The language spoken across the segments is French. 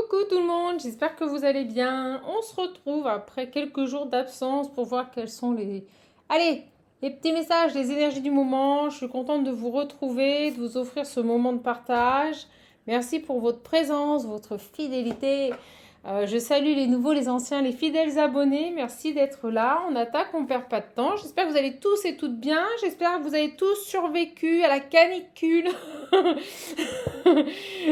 Coucou tout le monde, j'espère que vous allez bien. On se retrouve après quelques jours d'absence pour voir quels sont les... Allez, les petits messages, les énergies du moment. Je suis contente de vous retrouver, de vous offrir ce moment de partage. Merci pour votre présence, votre fidélité. Je salue les nouveaux, les anciens, les fidèles abonnés. Merci d'être là. On attaque, on perd pas de temps. J'espère que vous allez tous et toutes bien. J'espère que vous avez tous survécu à la canicule.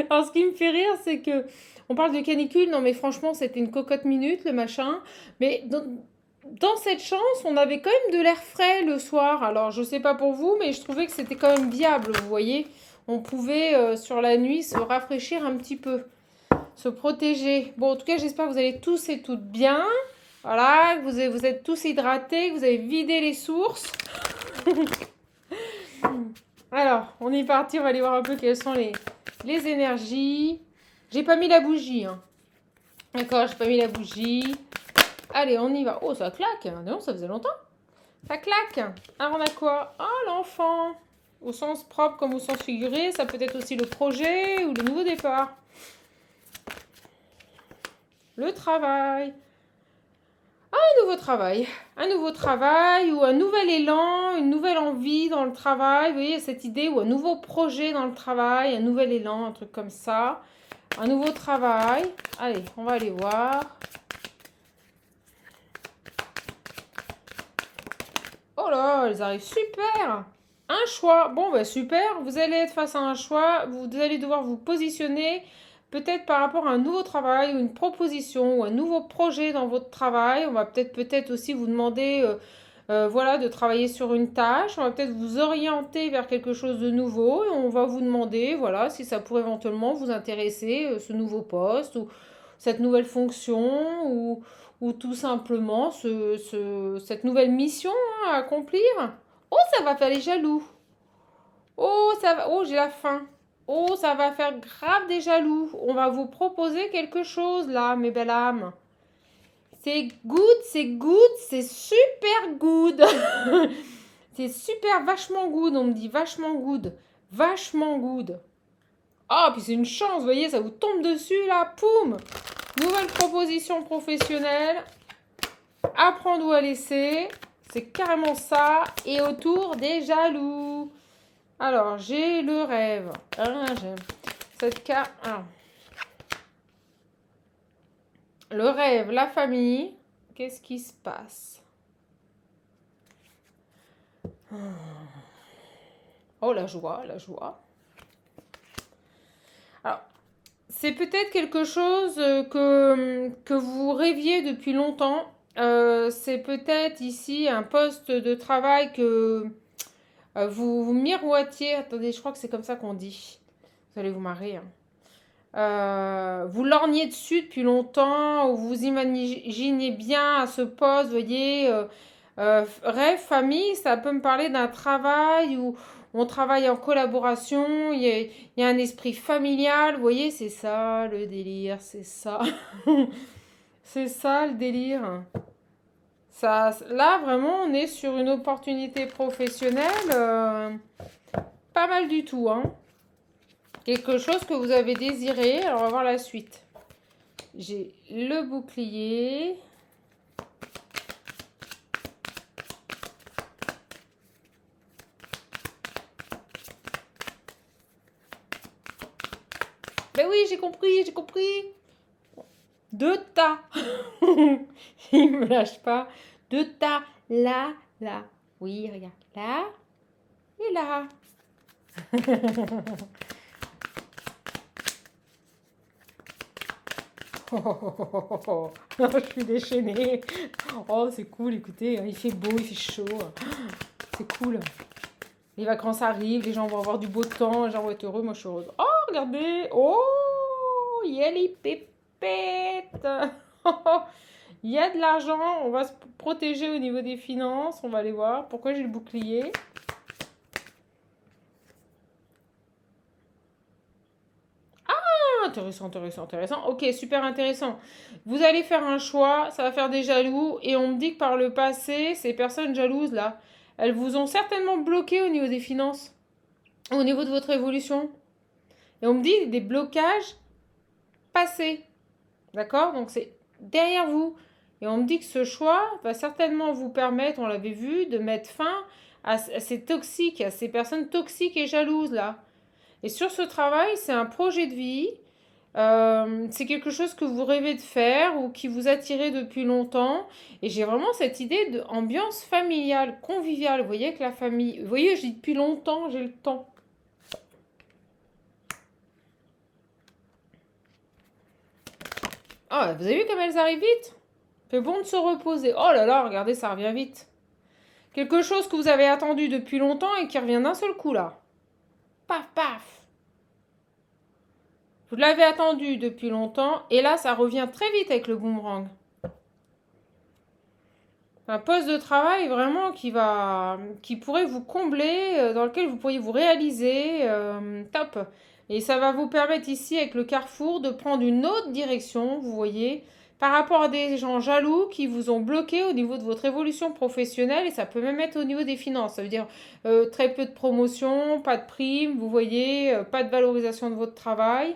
Alors, ce qui me fait rire, c'est que on parle de canicule. Non, mais franchement, c'était une cocotte minute, le machin. Mais dans cette chance, on avait quand même de l'air frais le soir. Alors, je sais pas pour vous, mais je trouvais que c'était quand même viable, vous voyez. On pouvait, sur la nuit, se rafraîchir un petit peu, se protéger. Bon, en tout cas, j'espère que vous allez tous et toutes bien. Voilà, que vous êtes tous hydratés, que vous avez vidé les sources. Alors, on est parti, on va aller voir un peu quelles sont les énergies. J'ai pas mis la bougie, hein. D'accord, j'ai pas mis la bougie. Allez, on y va. Oh, ça claque. Non, ça faisait longtemps. Ça claque. Alors, on a quoi? Oh, l'enfant. Au sens propre comme au sens figuré. Ça peut être aussi le projet ou le nouveau départ. Le travail. Un nouveau travail. Un nouveau travail ou un nouvel élan, une nouvelle envie dans le travail. Vous voyez, cette idée ou un nouveau projet dans le travail, un nouvel élan, un truc comme ça. Un nouveau travail. Allez, on va aller voir. Oh là, elles arrivent super. Un choix. Bon, bah super. Vous allez être face à un choix. Vous allez devoir vous positionner peut-être par rapport à un nouveau travail ou une proposition ou un nouveau projet dans votre travail. On va peut-être aussi vous demander voilà, de travailler sur une tâche. On va peut-être vous orienter vers quelque chose de nouveau et on va vous demander voilà, si ça pourrait éventuellement vous intéresser, ce nouveau poste ou cette nouvelle fonction ou tout simplement cette nouvelle mission hein, à accomplir. Oh, ça va faire les jaloux. Oh, ça va. Oh, j'ai la faim. Oh, ça va faire grave des jaloux. On va vous proposer quelque chose là, mes belles âmes. C'est good, c'est super good. C'est super vachement good, on me dit vachement good. Vachement good. Ah, puis c'est une chance, vous voyez, ça vous tombe dessus là, poum. Nouvelle proposition professionnelle. Apprendre ou à laisser. C'est carrément ça. Et autour des jaloux. Alors, j'ai le rêve. J'aime cette carte. Le rêve, la famille. Qu'est-ce qui se passe? Oh, la joie, la joie. Alors, c'est peut-être quelque chose que vous rêviez depuis longtemps. C'est peut-être ici un poste de travail que vous miroitiez. Attendez, je crois que c'est comme ça qu'on dit. Vous allez vous marrer. Vous lorgniez dessus depuis longtemps, ou vous imaginez bien à ce poste, vous voyez, rêve, famille, ça peut me parler d'un travail où on travaille en collaboration, il y a un esprit familial, vous voyez, c'est ça le délire, c'est ça. C'est ça le délire. Ça, là, vraiment, on est sur une opportunité professionnelle pas mal du tout, hein. Quelque chose que vous avez désiré. Alors, on va voir la suite. J'ai le bouclier. Ben oui, j'ai compris, j'ai compris. Deux tas. Il me lâche pas. Deux tas. Là, là. Oui, regarde. Là et là. Oh, je suis déchaînée. Oh, c'est cool, écoutez, il fait beau, il fait chaud. C'est cool. Les vacances arrivent, les gens vont avoir du beau temps, les gens vont être heureux, moi je suis heureuse. Oh, regardez. Oh, il y a les pépettes. Il y a de l'argent, on va se protéger au niveau des finances, on va aller voir. Pourquoi j'ai le bouclier? Intéressant, intéressant, intéressant. Ok, super intéressant. Vous allez faire un choix, ça va faire des jaloux. Et on me dit que par le passé, ces personnes jalouses là, elles vous ont certainement bloqué au niveau des finances, au niveau de votre évolution. Et on me dit des blocages passés. D'accord? Donc c'est derrière vous. Et on me dit que ce choix va certainement vous permettre, on l'avait vu, de mettre fin à ces toxiques, à ces personnes toxiques et jalouses là. Et sur ce travail, c'est un projet de vie. C'est quelque chose que vous rêvez de faire ou qui vous attirait depuis longtemps. Et j'ai vraiment cette idée d'ambiance familiale, conviviale. Vous voyez, avec la famille. Vous voyez, je dis depuis longtemps, j'ai le temps. Ah, vous avez vu comme elles arrivent vite? C'est bon de se reposer. Oh là là, regardez, ça revient vite. Quelque chose que vous avez attendu depuis longtemps et qui revient d'un seul coup là. Paf, paf. Vous l'avez attendu depuis longtemps et là, ça revient très vite avec le boomerang. Un poste de travail vraiment qui pourrait vous combler, dans lequel vous pourriez vous réaliser, top. Et ça va vous permettre ici avec le carrefour de prendre une autre direction, vous voyez, par rapport à des gens jaloux qui vous ont bloqué au niveau de votre évolution professionnelle et ça peut même être au niveau des finances. Ça veut dire très peu de promotion, pas de prime, vous voyez, pas de valorisation de votre travail.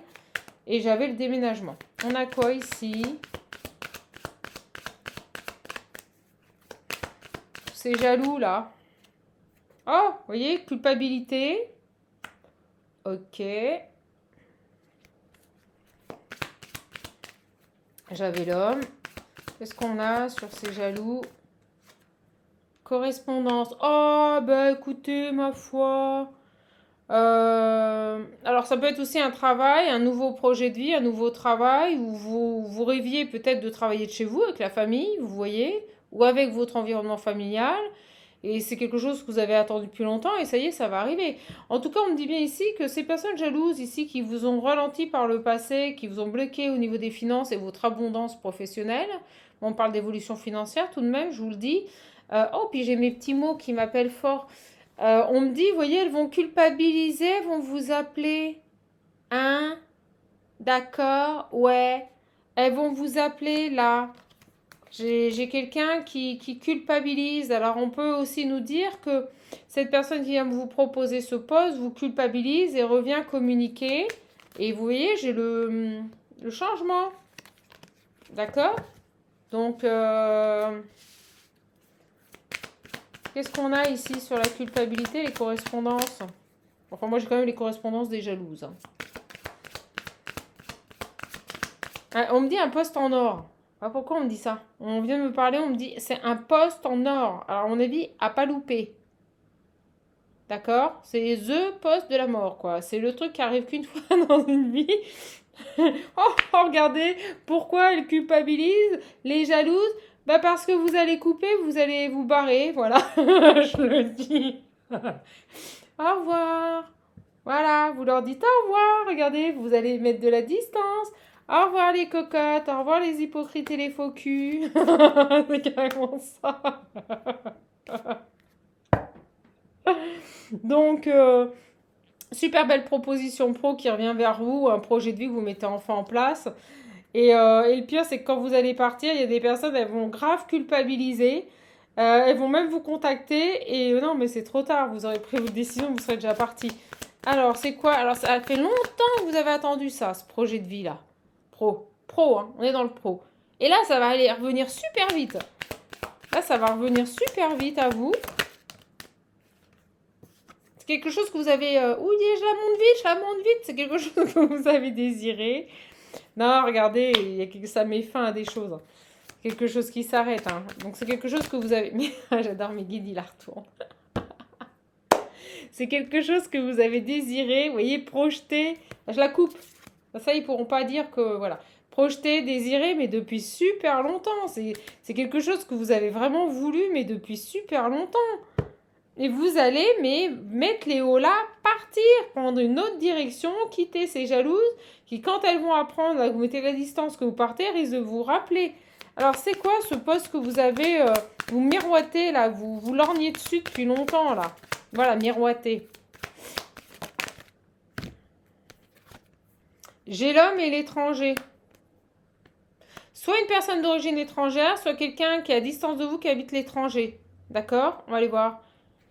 Et j'avais le déménagement. On a quoi ici? C'est jaloux là. Oh, vous voyez, culpabilité. Ok. J'avais l'homme. Qu'est-ce qu'on a sur ces jaloux? Correspondance. Oh, bah écoutez, ma foi. Alors ça peut être aussi un travail, un nouveau projet de vie, un nouveau travail, où vous rêviez peut-être de travailler de chez vous, avec la famille, vous voyez, ou avec votre environnement familial. Et c'est quelque chose que vous avez attendu depuis longtemps et ça y est, ça va arriver. En tout cas, on me dit bien ici que ces personnes jalouses ici qui vous ont ralenti par le passé, qui vous ont bloqué au niveau des finances et votre abondance professionnelle, on parle d'évolution financière tout de même, je vous le dis. Oh, puis j'ai mes petits mots qui m'appellent fort. On me dit, vous voyez, elles vont culpabiliser, elles vont vous appeler. Hein? D'accord, ouais. Elles vont vous appeler là. J'ai quelqu'un qui culpabilise. Alors on peut aussi nous dire que cette personne qui vient vous proposer ce poste vous culpabilise et revient communiquer. Et vous voyez, j'ai le changement. D'accord? Donc, qu'est-ce qu'on a ici sur la culpabilité, les correspondances? Enfin, moi j'ai quand même les correspondances des jalouses. On me dit un poste en or. Pourquoi on me dit ça? On vient de me parler, on me dit c'est un poste en or. Alors, à mon avis, à pas louper. D'accord? C'est the poste de la mort, quoi. C'est le truc qui arrive qu'une fois dans une vie. Oh, regardez, pourquoi elle culpabilise les jalouses? Bah parce que vous allez couper, vous allez vous barrer, voilà. Je le dis. Au revoir. Voilà, vous leur dites au revoir. Regardez, vous allez mettre de la distance. Au revoir les cocottes, au revoir les hypocrites et les faux culs. C'est carrément ça. Donc, super belle proposition pro qui revient vers vous, un projet de vie que vous mettez enfin en place. Et le pire, c'est que quand vous allez partir, il y a des personnes, elles vont grave culpabiliser. Elles vont même vous contacter. Et non, mais c'est trop tard, vous aurez pris votre décision, vous serez déjà parti. Alors, c'est quoi? Alors, ça fait longtemps que vous avez attendu ça, ce projet de vie-là. Pro, hein, on est dans le pro. Et là, ça va aller revenir super vite. Là, ça va revenir super vite à vous. C'est quelque chose que vous avez... oui, je la monte vite. C'est quelque chose que vous avez désiré. Non, regardez, ça met fin à des choses. Quelque chose qui s'arrête. Hein. Donc, c'est quelque chose que vous avez... J'adore mes guides, il la retourne. C'est quelque chose que vous avez désiré, vous voyez, projeté. Je la coupe. Ça, ils pourront pas dire que, voilà, projeté, désiré, mais depuis super longtemps. C'est quelque chose que vous avez vraiment voulu, mais depuis super longtemps. Et vous allez, mais mettre les hauts là, partir, prendre une autre direction, quitter ces jalouses, qui, quand elles vont apprendre à vous mettre la distance que vous partez, risquent de vous rappeler. Alors, c'est quoi ce poste que vous avez, vous miroitez là, vous lorgnez dessus depuis longtemps là. Voilà, miroiter. J'ai l'homme et l'étranger. Soit une personne d'origine étrangère, soit quelqu'un qui est à distance de vous qui habite l'étranger. D'accord? On va aller voir.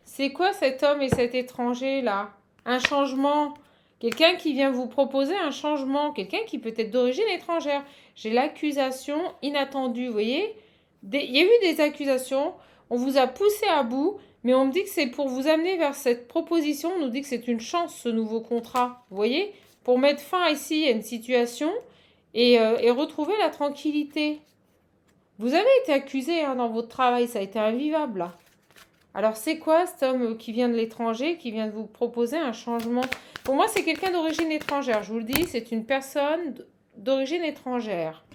C'est quoi cet homme et cet étranger là? Un changement. Quelqu'un qui vient vous proposer un changement, quelqu'un qui peut être d'origine étrangère. J'ai l'accusation inattendue, vous voyez? Il y a eu des accusations, on vous a poussé à bout, mais on me dit que c'est pour vous amener vers cette proposition, on nous dit que c'est une chance ce nouveau contrat, vous voyez? Pour mettre fin ici à une situation et retrouver la tranquillité. Vous avez été accusé hein, dans votre travail, ça a été invivable là. Alors c'est quoi cet homme qui vient de l'étranger, qui vient de vous proposer un changement? Pour moi c'est quelqu'un d'origine étrangère, je vous le dis, c'est une personne d'origine étrangère.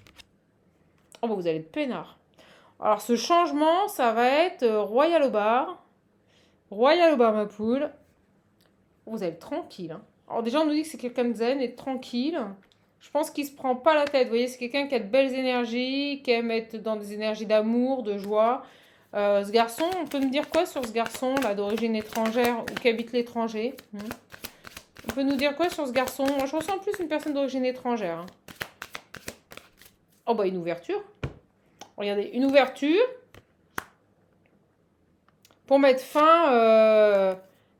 Oh bah vous allez être peinard. Alors ce changement, ça va être royal au bar, royal au bar ma poule. Vous allez être tranquille. Hein. Alors déjà on nous dit que c'est quelqu'un de zen et de tranquille. Je pense qu'il se prend pas la tête. Vous voyez, c'est quelqu'un qui a de belles énergies, qui aime être dans des énergies d'amour, de joie. Ce garçon, on peut me dire quoi sur ce garçon là d'origine étrangère ou qui habite l'étranger? On peut nous dire quoi sur ce garçon? Moi, je ressens plus une personne d'origine étrangère. Hein. Oh bah une ouverture. Regardez, une ouverture pour mettre fin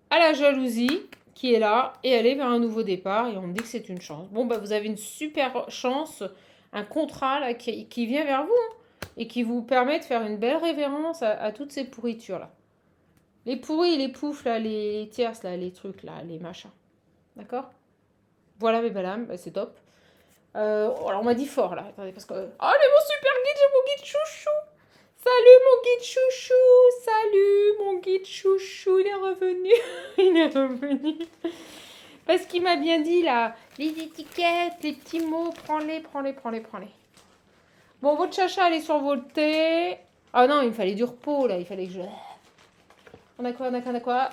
à la jalousie qui est là et aller vers un nouveau départ. Et on me dit que c'est une chance. Bon, bah vous avez une super chance, un contrat là, qui vient vers vous hein, et qui vous permet de faire une belle révérence à toutes ces pourritures là. Les pourris, les poufs là, les tierces là, les trucs là, les machins. D'accord? Voilà mes belles âmes, bah, c'est top. Alors on m'a dit fort là, attendez, parce que... Oh, mais mon super guide, j'ai mon guide chouchou. Salut mon guide chouchou, salut mon guide chouchou, il est revenu. Il est revenu. Parce qu'il m'a bien dit là, les étiquettes, les petits mots, prends-les, prends-les, prends-les, prends-les. Bon, votre chacha, elle est survoltée. Ah non, il me fallait du repos là, il fallait que je... On a quoi, on a quoi?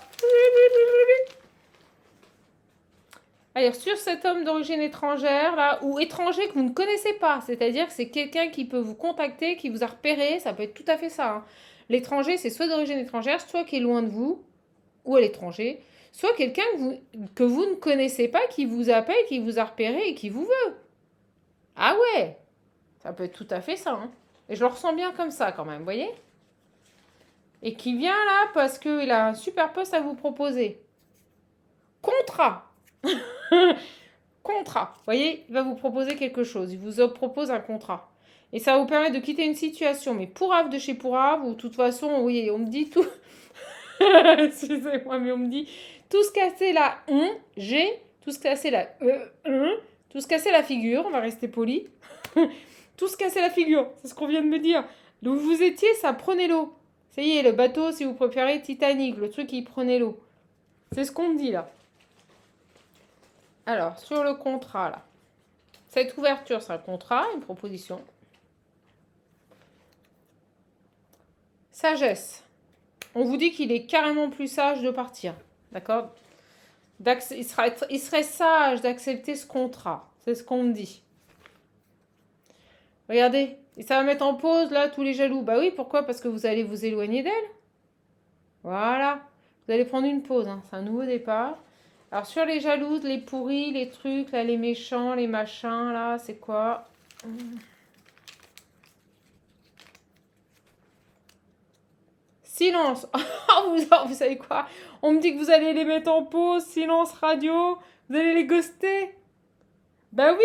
Alors, sur cet homme d'origine étrangère, là, ou étranger que vous ne connaissez pas, c'est-à-dire que c'est quelqu'un qui peut vous contacter, qui vous a repéré, ça peut être tout à fait ça. Hein. L'étranger, c'est soit d'origine étrangère, soit qui est loin de vous, ou à l'étranger, soit quelqu'un que vous ne connaissez pas, qui vous appelle, qui vous a repéré et qui vous veut. Ah ouais, ça peut être tout à fait ça. Hein. Et je le ressens bien comme ça quand même, vous voyez? Et qui vient là parce qu'il a un super poste à vous proposer. Contrat. Contrat. Vous voyez, il va vous proposer quelque chose. Il vous propose un contrat. Et ça va vous permettre de quitter une situation. Mais pourrave de chez pourrave, ou de toute façon, oui, on me dit tout. Excusez-moi, mais on me dit tout se casser la G, tout se casser la tout se casser la figure. On va rester poli. Tout se casser la figure. C'est ce qu'on vient de me dire. D'où vous étiez, ça prenait l'eau. Ça y est, le bateau, si vous préférez, Titanic, le truc qui prenait l'eau. C'est ce qu'on me dit là. Alors, sur le contrat, là. Cette ouverture, c'est un contrat, une proposition. Sagesse. On vous dit qu'il est carrément plus sage de partir. D'accord? Il serait sage d'accepter ce contrat. C'est ce qu'on me dit. Regardez. Et ça va mettre en pause, là, tous les jaloux. Bah oui, pourquoi? Parce que vous allez vous éloigner d'elle. Voilà. Vous allez prendre une pause. Hein. C'est un nouveau départ. Alors, sur les jalouses, les pourris, les trucs, là, les méchants, les machins, là, c'est quoi? Silence. Vous savez quoi? On me dit que vous allez les mettre en pause, silence radio. Vous allez les ghoster. Bah oui.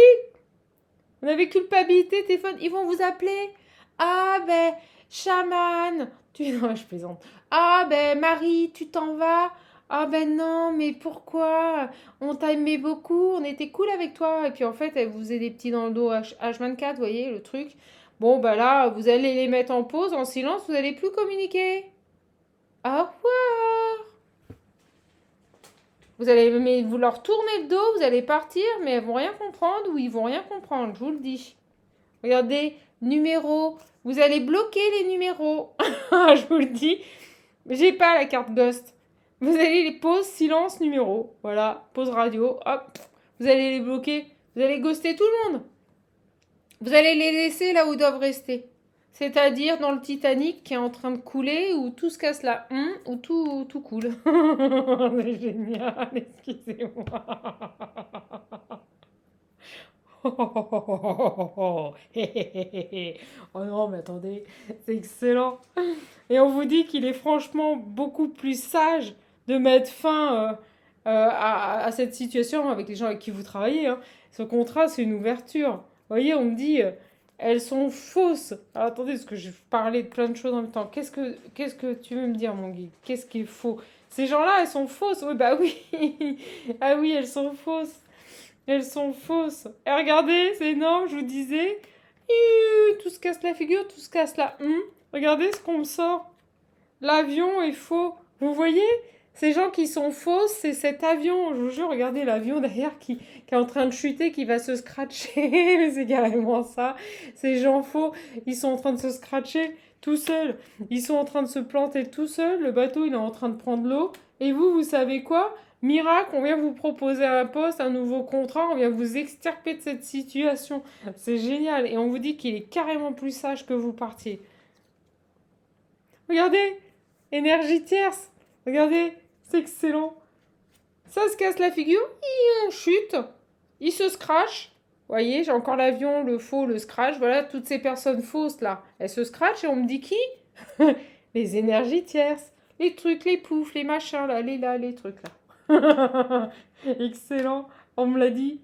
Vous avez culpabilité, téléphone. Ils vont vous appeler. Ah ben, chaman. Non, je plaisante. Ah ben, Marie, tu t'en vas. Ah ben non, mais pourquoi? On t'a aimé beaucoup, on était cool avec toi. Et puis en fait, elle vous faisait des petits dans le dos H24, vous voyez, le truc. Bon, bah là, vous allez les mettre en pause, en silence, vous n'allez plus communiquer. Au revoir. Vous allez vous leur tourner le dos, vous allez partir, mais elles vont rien comprendre ou ils vont rien comprendre, je vous le dis. Regardez, numéros. Vous allez bloquer les numéros. Je vous le dis. J'ai pas la carte Ghost. Vous allez les pause, silence, numéro. Voilà, pause radio. Hop. Vous allez les bloquer. Vous allez ghoster tout le monde. Vous allez les laisser là où ils doivent rester. C'est-à-dire dans le Titanic qui est en train de couler, où tout se casse là, où tout coule. C'est génial, excusez-moi. Oh non, mais attendez, c'est excellent. Et on vous dit qu'il est franchement beaucoup plus sage de mettre fin à cette situation avec les gens avec qui vous travaillez, hein. Ce contrat, c'est une ouverture. Vous voyez, on me dit, elles sont fausses. Alors, attendez, parce que je parlais de plein de choses en même temps. Qu'est-ce que tu veux me dire, mon Guy? Qu'est-ce qui est faux? Ces gens-là, elles sont fausses. Oui, bah oui. Ah oui, elles sont fausses. Elles sont fausses. Et regardez, c'est énorme, je vous disais. Tout se casse la figure, tout se casse la... Regardez ce qu'on me sort. L'avion est faux. Vous voyez? Ces gens qui sont fausses, c'est cet avion. Je vous jure, regardez l'avion derrière qui est en train de chuter, qui va se scratcher. Mais c'est carrément ça. Ces gens faux, ils sont en train de se scratcher tout seuls. Ils sont en train de se planter tout seuls. Le bateau, il est en train de prendre l'eau. Et vous savez quoi? Miracle, on vient vous proposer un poste, un nouveau contrat, on vient vous extirper de cette situation. C'est génial. Et on vous dit qu'il est carrément plus sage que vous partiez. Regardez, énergie tierce. Regardez, c'est excellent. Ça se casse la figure, il chute, il se scratch. Vous voyez, j'ai encore l'avion, le faux, le scratch. Voilà, toutes ces personnes fausses là, elles se scratchent et on me dit qui? Les énergies tierces, les trucs, les poufs, les machins là, les trucs là. Excellent, on me l'a dit.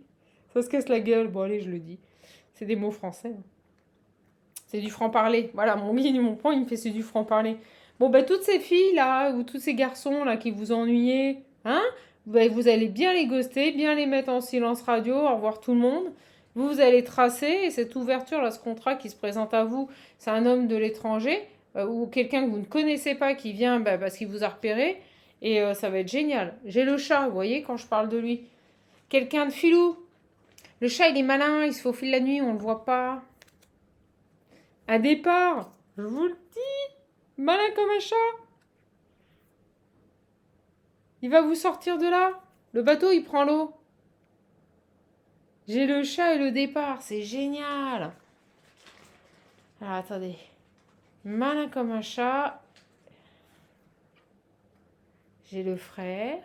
Ça se casse la gueule. Bon, allez, je le dis. C'est des mots français, hein. C'est du franc-parler. Voilà, mon point, il me fait c'est du franc-parler. Bon, ben, toutes ces filles là, ou tous ces garçons là qui vous ennuyaient, hein, ben, vous allez bien les ghoster, bien les mettre en silence radio, au revoir tout le monde. Vous allez tracer, et cette ouverture là, ce contrat qui se présente à vous, c'est un homme de l'étranger, ou quelqu'un que vous ne connaissez pas qui vient parce qu'il vous a repéré, et ça va être génial. J'ai le chat, vous voyez, quand je parle de lui. Quelqu'un de filou. Le chat, il est malin, il se faufile la nuit, on le voit pas. Un départ, je vous le dis, malin comme un chat. Il va vous sortir de là. Le bateau, il prend l'eau. J'ai le chat et le départ, c'est génial. Alors, attendez. Malin comme un chat. J'ai le frère.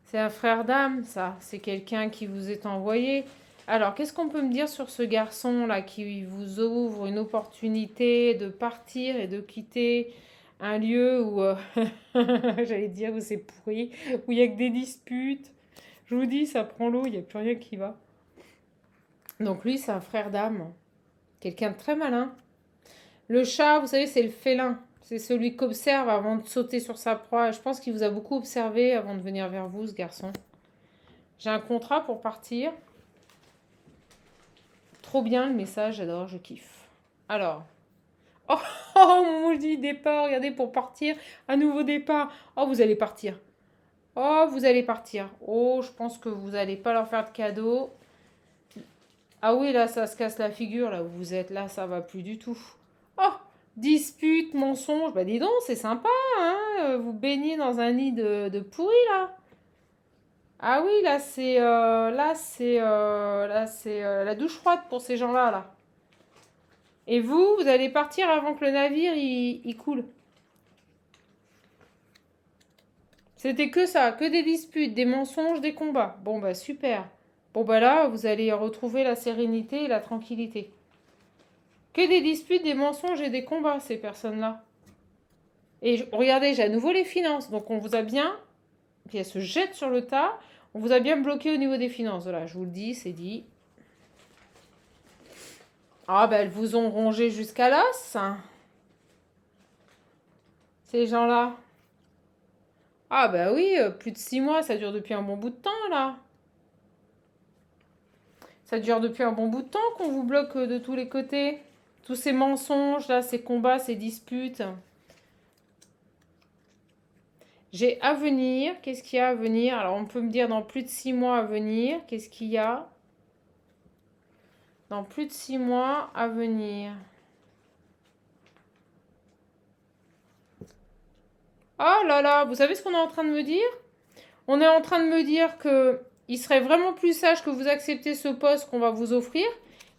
C'est un frère d'âme, ça. C'est quelqu'un qui vous est envoyé. Alors, qu'est-ce qu'on peut me dire sur ce garçon-là qui vous ouvre une opportunité de partir et de quitter un lieu où, j'allais dire, où c'est pourri, où il n'y a que des disputes. Je vous dis, ça prend l'eau, il n'y a plus rien qui va. Donc lui, c'est un frère d'âme. Quelqu'un de très malin. Le chat, vous savez, c'est le félin. C'est celui qu'observe avant de sauter sur sa proie. Je pense qu'il vous a beaucoup observé avant de venir vers vous, ce garçon. J'ai un contrat pour partir. Trop bien le message, j'adore, je kiffe. Alors. Oh, mon maudit départ, regardez, pour partir. Un nouveau départ. Oh, vous allez partir. Oh, vous allez partir. Oh, je pense que vous n'allez pas leur faire de cadeau. Ah oui, là, ça se casse la figure, là où vous êtes. Là, ça va plus du tout. Oh, dispute, mensonge. Bah dis donc, c'est sympa, hein. Vous baignez dans un nid de pourri, là. Ah oui, là, c'est la douche froide pour ces gens-là, là. Et vous allez partir avant que le navire, il coule. C'était que ça, que des disputes, des mensonges, des combats. Bon, bah super. Bon, bah là, vous allez retrouver la sérénité et la tranquillité. Que des disputes, des mensonges et des combats, ces personnes-là. Et regardez, j'ai à nouveau les finances. Donc on vous a bien, puis elle se jette sur le tas, on vous a bien bloqué au niveau des finances. Voilà, je vous le dis, c'est dit. Ah ben elles vous ont rongé jusqu'à l'os, hein, ces gens-là. Ah bah oui, plus de 6 mois, ça dure depuis un bon bout de temps, là. Ça dure depuis un bon bout de temps qu'on vous bloque de tous les côtés. Tous ces mensonges, là, ces combats, ces disputes. J'ai à venir. Qu'est-ce qu'il y a à venir? Alors, on peut me dire dans plus de 6 mois à venir. Qu'est-ce qu'il y a? Dans plus de 6 mois à venir. Oh là là, vous savez ce qu'on est en train de me dire? On est en train de me dire que il serait vraiment plus sage que vous acceptez ce poste qu'on va vous offrir.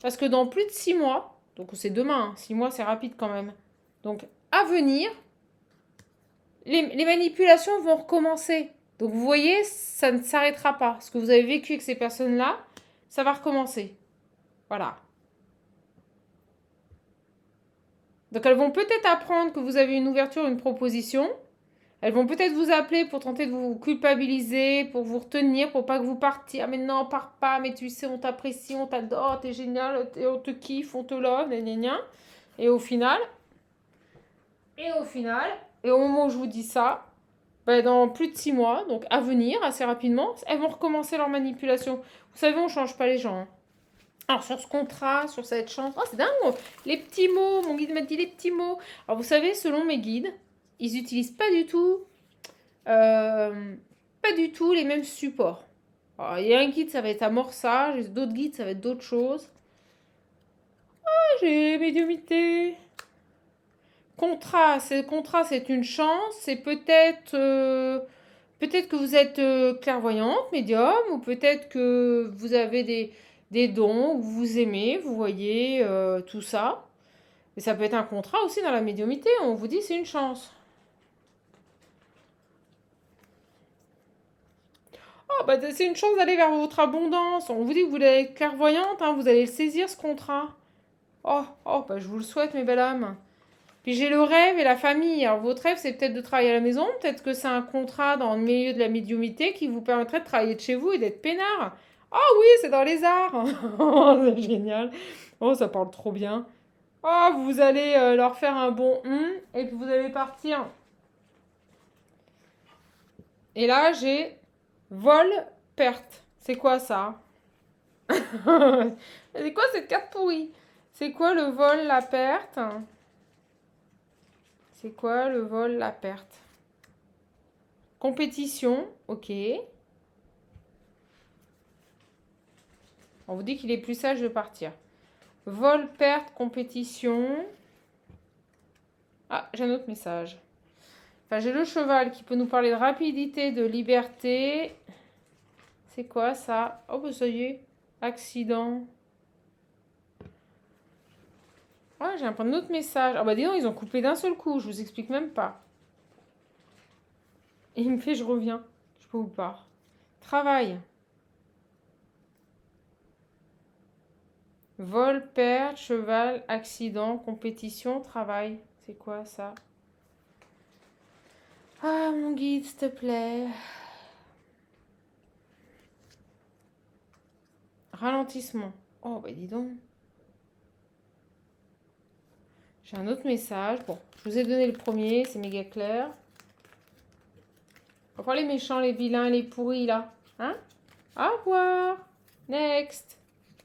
Parce que dans plus de 6 mois, donc c'est demain, 6 mois c'est rapide quand même. Donc à venir, les manipulations vont recommencer. Donc vous voyez, ça ne s'arrêtera pas. Ce que vous avez vécu avec ces personnes-là, ça va recommencer. Voilà. Donc elles vont peut-être apprendre que vous avez une ouverture, une proposition. Elles vont peut-être vous appeler pour tenter de vous culpabiliser, pour vous retenir, pour pas que vous partiez. Ah mais non, pars pas, mais tu sais, on t'apprécie, on t'adore, t'es génial, on te kiffe, on te love, gna gna gna. Et au final, et au moment où je vous dis ça, ben, dans plus de 6 mois, donc à venir, assez rapidement, elles vont recommencer leur manipulation. Vous savez, on change pas les gens, hein. Alors sur ce contrat, sur cette chance, oh c'est dingue, les petits mots, mon guide m'a dit les petits mots. Alors vous savez, selon mes guides, ils utilisent euh, pas du tout les mêmes supports. Alors, il y a un guide, ça va être amorçage, d'autres guides, ça va être d'autres choses. Ah, j'ai médiumité. Contrat, c'est une chance. C'est peut-être que vous êtes clairvoyante, médium, ou peut-être que vous avez des dons, ou vous aimez, vous voyez tout ça. Mais ça peut être un contrat aussi dans la médiumité. On vous dit c'est une chance. Oh, bah, c'est une chance d'aller vers votre abondance. On vous dit que vous allez être clairvoyante, hein, vous allez le saisir ce contrat. Bah, je vous le souhaite, mes belles âmes. Puis j'ai le rêve et la famille. Alors votre rêve, c'est peut-être de travailler à la maison, peut-être que c'est un contrat dans le milieu de la médiumité qui vous permettrait de travailler de chez vous et d'être peinard. Ah oui, c'est dans les arts. Oh, c'est génial. Oh, ça parle trop bien. Oh, vous allez leur faire un bon et puis vous allez partir. Et là, j'ai vol, perte. C'est quoi ça? C'est quoi cette carte pourrie? C'est quoi le vol, la perte? C'est quoi le vol, la perte? Compétition, ok. On vous dit qu'il est plus sage de partir. Vol, perte, compétition. Ah, j'ai un autre message. Enfin, j'ai le cheval qui peut nous parler de rapidité, de liberté. C'est quoi ça? Oh, bah ça y est. Accident. Ouais, j'ai un autre message. Ah bah dis donc, ils ont coupé d'un seul coup. Je vous explique même pas. Et il me fait, je reviens. Je peux ou pas. Travail. Vol, perte, cheval, accident, compétition, travail. C'est quoi ça? Ah, mon guide, s'il te plaît. Ralentissement. Oh, bah dis donc. J'ai un autre message. Bon, je vous ai donné le premier, c'est méga clair. Au revoir les méchants, les vilains, les pourris, là. Hein? Au revoir. Next.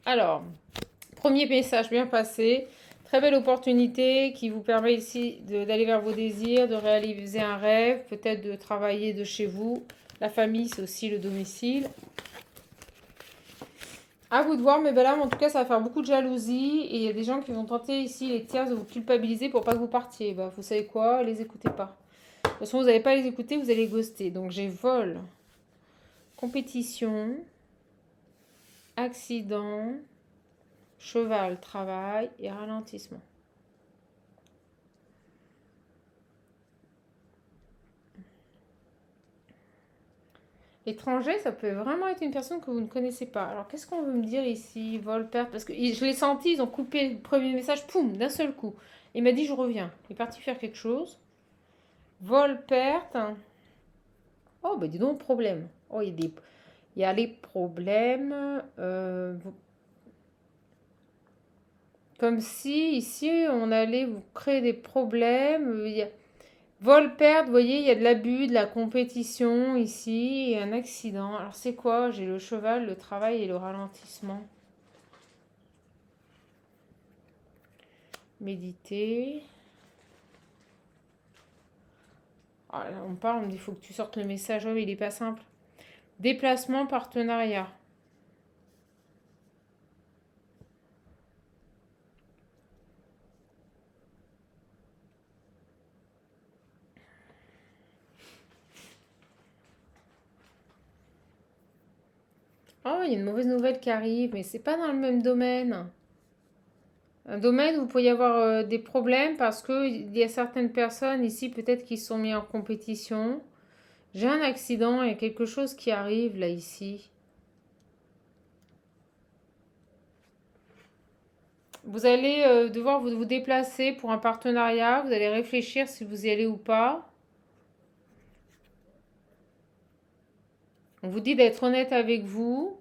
Alors, premier message bien passé. Très belle opportunité qui vous permet ici d'aller vers vos désirs, de réaliser un rêve, peut-être de travailler de chez vous. La famille, c'est aussi le domicile. À vous de voir, mes belles âmes. En tout cas, ça va faire beaucoup de jalousie. Et il y a des gens qui vont tenter ici, les tiers, de vous culpabiliser pour pas que vous partiez. Bah, vous savez quoi? Les écoutez pas. De toute façon, vous n'allez pas les écouter, vous allez ghoster. Donc, j'ai vol, compétition, accident, cheval, travail et ralentissement. Étranger, ça peut vraiment être une personne que vous ne connaissez pas. Alors, qu'est-ce qu'on veut me dire ici? Vol, perte. Parce que je l'ai senti, ils ont coupé le premier message, poum, d'un seul coup. Il m'a dit, je reviens. Il est parti faire quelque chose. Vol, perte. Oh, bah dis donc, problème. Oh, il y a les problèmes. Comme si ici, on allait vous créer des problèmes. Vol, perte, vous voyez, il y a de l'abus, de la compétition ici, et un accident. Alors c'est quoi? J'ai le cheval, le travail et le ralentissement. Méditer. Ah, là, on parle, on me dit, il faut que tu sortes le message. Oh, il n'est pas simple. Déplacement, partenariat. Oh, il y a une mauvaise nouvelle qui arrive, mais c'est pas dans le même domaine. Un domaine où vous pourriez avoir des problèmes parce qu'il y a certaines personnes ici peut-être qui se sont mis en compétition. J'ai un accident, il y a quelque chose qui arrive là ici. Vous allez devoir vous déplacer pour un partenariat, vous allez réfléchir si vous y allez ou pas. On vous dit d'être honnête avec vous.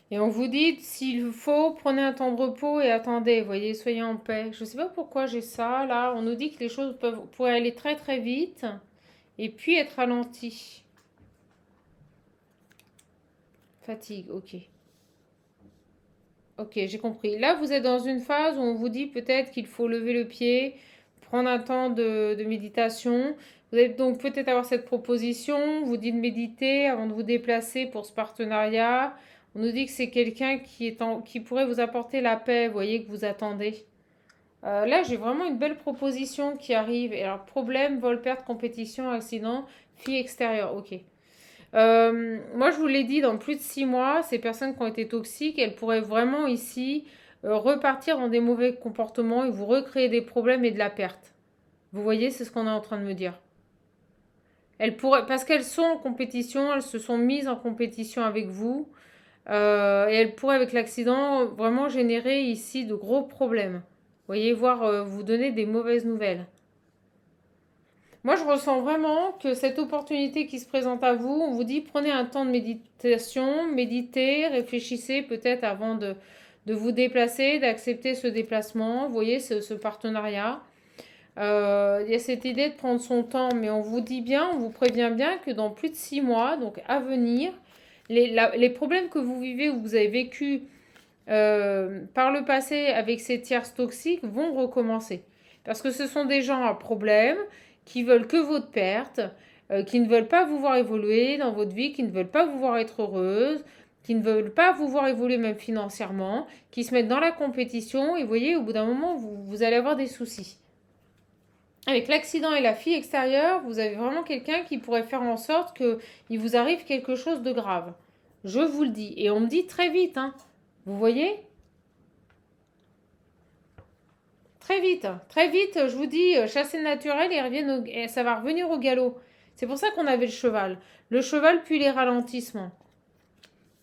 Et on vous dit, s'il faut, prenez un temps de repos et attendez, voyez, soyez en paix. Je ne sais pas pourquoi j'ai ça, là. On nous dit que les choses pourraient aller très très vite et puis être ralenties. Fatigue, ok. Ok, j'ai compris. Là, vous êtes dans une phase où on vous dit peut-être qu'il faut lever le pied, prendre un temps de méditation. Vous allez donc peut-être avoir cette proposition, on vous dit de méditer avant de vous déplacer pour ce partenariat. On nous dit que c'est quelqu'un qui pourrait vous apporter la paix, vous voyez, que vous attendez. Là, j'ai vraiment une belle proposition qui arrive. Et alors, problème, vol, perte, compétition, accident, fille extérieure, ok. Moi, je vous l'ai dit, dans plus de 6 mois, ces personnes qui ont été toxiques, elles pourraient vraiment ici repartir dans des mauvais comportements et vous recréer des problèmes et de la perte. Vous voyez, c'est ce qu'on est en train de me dire. Elles pourraient, parce qu'elles sont en compétition, elles se sont mises en compétition avec vous et elles pourraient, avec l'accident, vraiment générer ici de gros problèmes. Vous voyez, voire vous donner des mauvaises nouvelles. Moi, je ressens vraiment que cette opportunité qui se présente à vous, on vous dit prenez un temps de méditation, méditez, réfléchissez peut-être avant de vous déplacer, d'accepter ce déplacement. Vous voyez, ce partenariat. Il y a cette idée de prendre son temps, mais on vous dit bien, on vous prévient bien que dans plus de 6 mois, donc à venir, les problèmes que vous vivez ou que vous avez vécu par le passé avec ces tierces toxiques vont recommencer. Parce que ce sont des gens à problème qui veulent que votre perte, qui ne veulent pas vous voir évoluer dans votre vie, qui ne veulent pas vous voir être heureuse, qui ne veulent pas vous voir évoluer même financièrement, qui se mettent dans la compétition et vous voyez, au bout d'un moment, vous allez avoir des soucis. Avec l'accident et la fille extérieure, vous avez vraiment quelqu'un qui pourrait faire en sorte qu'il vous arrive quelque chose de grave. Je vous le dis. Et on me dit très vite, hein. Vous voyez? Très vite, je vous dis, chasser le naturel et ça va revenir au galop. C'est pour ça qu'on avait le cheval. Le cheval puis les ralentissements.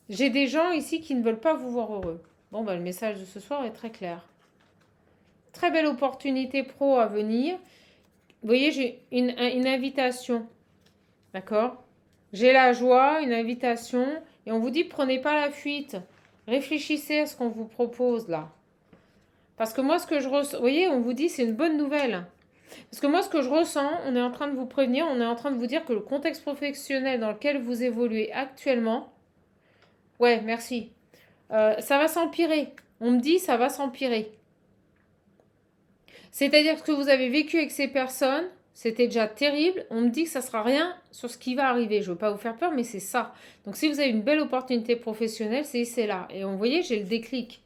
J'ai des gens ici qui ne veulent pas vous voir heureux. Bon, bah, le message de ce soir est très clair. Très belle opportunité pro à venir. Vous voyez, j'ai une invitation. D'accord? J'ai la joie, une invitation. Et on vous dit, prenez pas la fuite. Réfléchissez à ce qu'on vous propose là. Parce que moi, ce que je ressens, vous voyez, on vous dit, c'est une bonne nouvelle. Parce que moi, ce que je ressens, on est en train de vous prévenir, on est en train de vous dire que le contexte professionnel dans lequel vous évoluez actuellement, ouais, merci, ça va s'empirer. On me dit, ça va s'empirer. C'est-à-dire que ce que vous avez vécu avec ces personnes, c'était déjà terrible. On me dit que ça ne sera rien sur ce qui va arriver. Je ne veux pas vous faire peur, mais c'est ça. Donc si vous avez une belle opportunité professionnelle, c'est là. Et vous voyez, j'ai le déclic.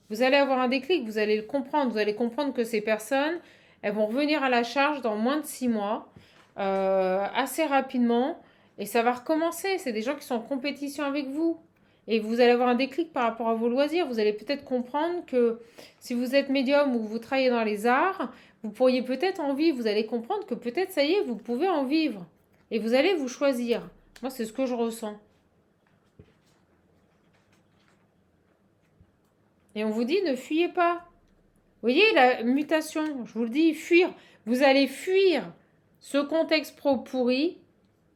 Vous allez avoir un déclic, vous allez le comprendre. Vous allez comprendre que ces personnes, elles vont revenir à la charge dans moins de 6 mois, assez rapidement. Et ça va recommencer. C'est des gens qui sont en compétition avec vous. Et vous allez avoir un déclic par rapport à vos loisirs. Vous allez peut-être comprendre que si vous êtes médium ou que vous travaillez dans les arts, vous pourriez peut-être en vivre. Vous allez comprendre que peut-être, ça y est, vous pouvez en vivre. Et vous allez vous choisir. Moi, c'est ce que je ressens. Et on vous dit, ne fuyez pas. Vous voyez la mutation, je vous le dis, fuir. Vous allez fuir ce contexte pro pourri